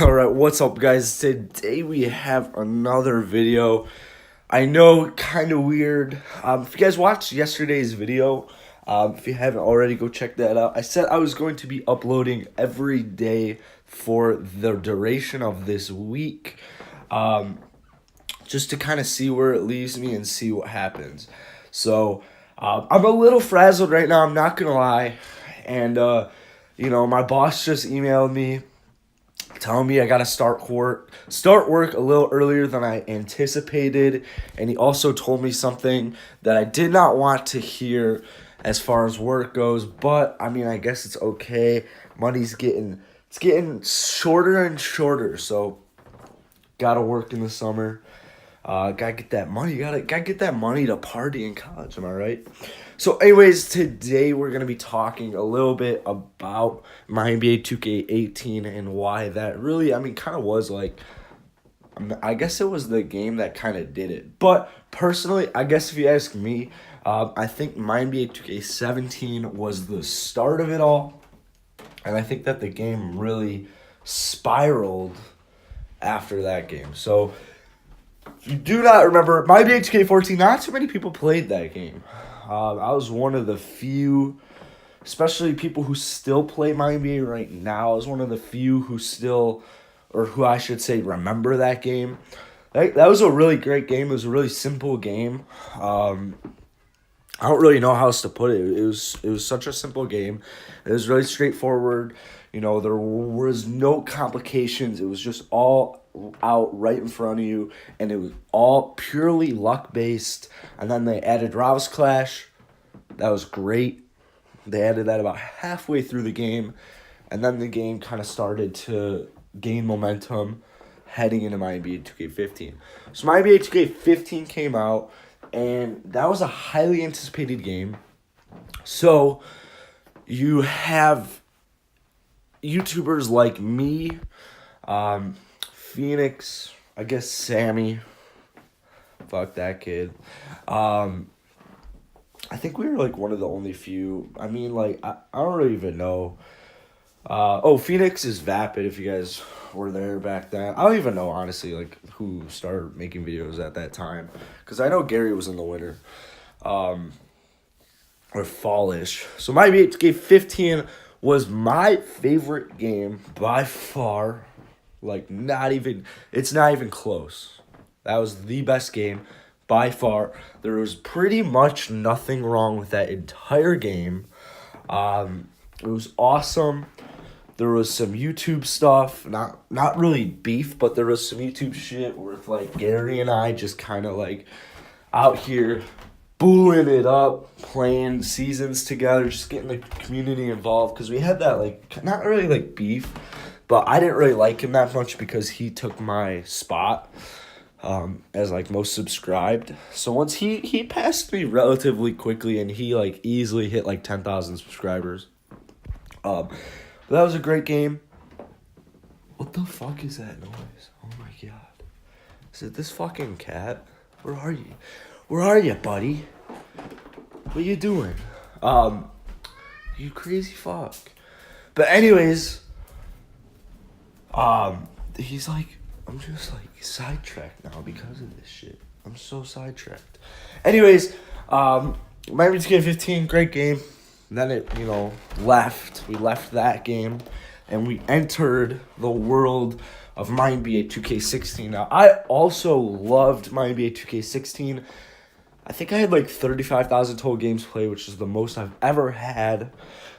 Alright, what's up guys? Today we have another video. I know, kind of weird. If you guys watched yesterday's video, if you haven't already, go check that out. I said I was going to be uploading every day for the duration of this week. Just to kind of see where it leaves me and see what happens. So, I'm a little frazzled right now, I'm not gonna lie. And, my boss just emailed me telling me I gotta start work a little earlier than I anticipated, and he also told me something that I did not want to hear as far as work goes. But I mean, I guess it's okay. It's getting shorter and shorter, so gotta work in the summer. Gotta get that money. Gotta get that money to party in college. Am I right? So, anyways, today we're gonna be talking a little bit about MyNBA 2K18 and why that really, kind of was like, I guess it was the game that kind of did it. But personally, I guess if you ask me, I think MyNBA 2K17 was the start of it all, and I think that the game really spiraled after that game. So, if you do not remember, MyNBA 2K14, not too many people played that game. I was one of the few, especially people who still play MyNBA right now. I was one of the few who still, or who I should say, remember that game. That was a really great game. It was a really simple game. I don't really know how else to put it. It was such a simple game. It was really straightforward. There was no complications. It was just all out right in front of you, and it was all purely luck based. And then they added Rouse Clash. That was great. They added that about halfway through the game, and then the game kind of started to gain momentum heading into MyNBA 2K15. So MyNBA 2K15 came out, and that was a highly anticipated game. So you have YouTubers like me, Phoenix, I guess Sammy, fuck that kid. I think we were like one of the only few. I don't really even know. Phoenix is Vapid, if you guys were there back then. I don't even know, honestly, like who started making videos at that time, because I know Gary was in the winter, or fallish. So my BHK 15 was my favorite game by far. It's not even close. That was the best game by far. There was pretty much nothing wrong with that entire game. It was awesome. There was some YouTube stuff, not really beef, but there was some YouTube shit with like Gary and I just kind of like out here booing it up, playing seasons together, just getting the community involved, because we had that like not really like beef, but I didn't really like him that much because he took my spot as like most subscribed. So once he passed me relatively quickly, and he like easily hit like 10,000 subscribers. That was a great game. What the fuck is that noise? Oh my god. Is it this fucking cat? Where are you? Where are you, buddy? What you doing? You crazy fuck. But anyways, he's like, I'm just like sidetracked now because of this shit. I'm so sidetracked. Anyways, MyNBA 2K15, great game. And then it, left. We left that game, and we entered the world of MyNBA 2K16. Now, I also loved MyNBA 2K16. I think I had like 35,000 total games played, which is the most I've ever had.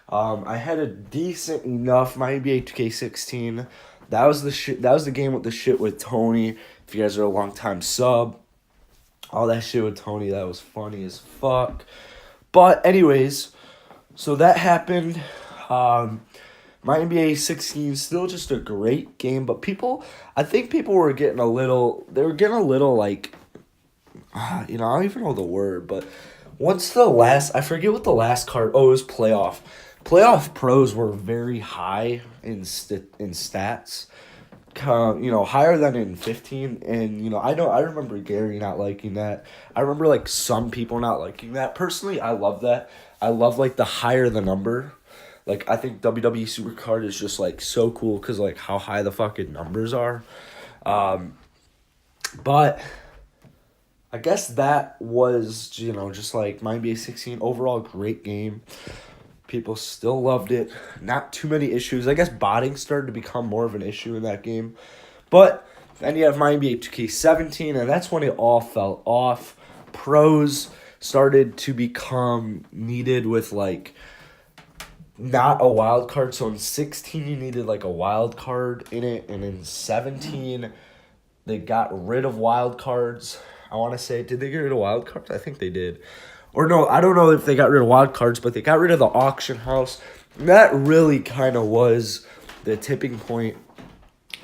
I had a decent enough MyNBA 2K16. That was the shit. That was the game with the shit with Tony. If you guys are a long time sub, all that shit with Tony, that was funny as fuck. But anyways, so that happened. MyNBA 16 still just a great game, but I think people were getting a little. They were getting a little like, I don't even know the word, but I forget what the last card. Oh, it was playoff. Playoff pros were very high in stats, higher than in 15. And I remember Gary not liking that. I remember like some people not liking that. Personally, I love that. I love like the higher the number. Like, I think WWE Supercard is just, like, so cool because, like, how high the fucking numbers are. But I guess that was, just, like, MyNBA 16. Overall, great game. People still loved it. Not too many issues. I guess botting started to become more of an issue in that game. But then you have MyNBA 2K17, and that's when it all fell off. Pros started to become needed with, like, not a wild card. So in 16, you needed, like, a wild card in it. And in 17, they got rid of wild cards. I want to say, did they get rid of wild cards? I think they did. Or no, I don't know if they got rid of wild cards, but they got rid of the auction house. And that really kind of was the tipping point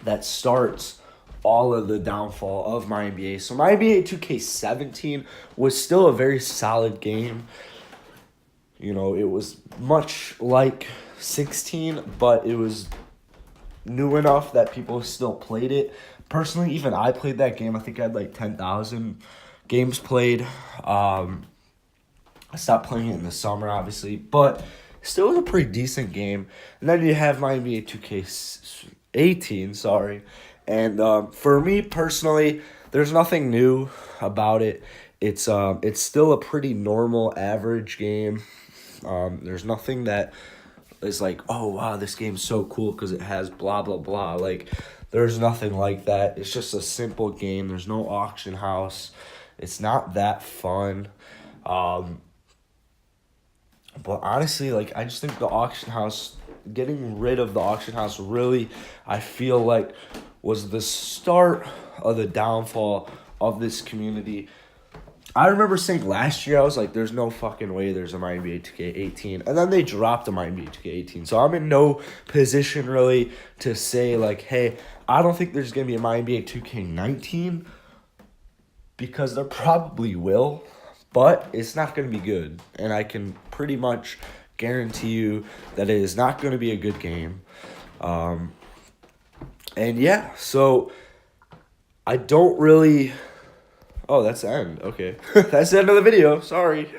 that starts all of the downfall of MyNBA. So MyNBA 2K17 was still a very solid game. It was much like 16, but it was new enough that people still played it. Personally, even I played that game. I think I had like 10,000 games played. I stopped playing it in the summer, obviously, but still was a pretty decent game. And then you have MyNBA 2K18, sorry. And for me personally, there's nothing new about it. It's still a pretty normal, average game. There's nothing that is like, oh, wow, this game's so cool because it has blah, blah, blah. Like, there's nothing like that. It's just a simple game. There's no auction house. It's not that fun. But honestly, like, I just think the auction house, getting rid of the auction house really, I feel like, was the start of the downfall of this community. I remember saying last year, I was like, there's no fucking way there's a MyNBA 2K18. And then they dropped the MyNBA 2K18. So I'm in no position really to say, like, hey, I don't think there's going to be a MyNBA 2K19 because there probably will. But it's not going to be good. And I can pretty much guarantee you that it is not going to be a good game. And yeah, so I don't really... Oh, that's the end. Okay. That's the end of the video. Sorry.